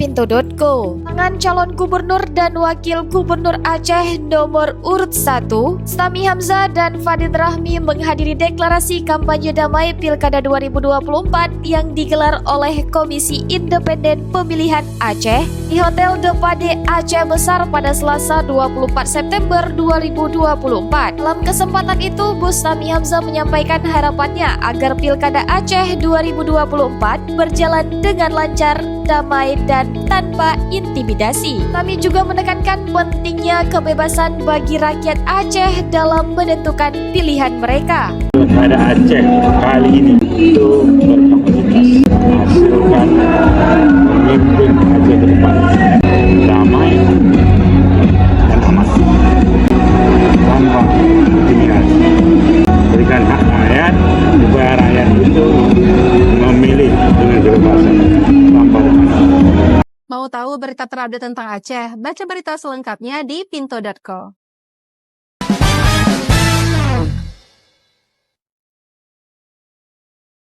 pinto.co. Pasangan calon gubernur dan wakil gubernur Aceh nomor urut 1, Stami Hamzah dan Fadil Rahmi menghadiri deklarasi kampanye damai Pilkada 2024 yang digelar oleh Komisi Independen Pemilihan Aceh di Hotel De Pade Aceh Besar pada Selasa 24 September 2024. Dalam kesempatan itu, Bustami Hamzah menyampaikan harapannya agar Pilkada Aceh 2024 berjalan dengan lancar, damai, dan tanpa intimidasi. Kami juga menekankan pentingnya kebebasan bagi rakyat Aceh dalam menentukan pilihan mereka. Pilkada Aceh kali ini itu berkapasitas menghasilkan pemimpin Aceh ke depan damai dan aman tanpa intimidasi. Berikan hak rakyat supaya rakyat itu memilih dengan kebebasan tanpa tekanan. Mau tahu berita terupdate tentang Aceh? Baca berita selengkapnya di pinto.co.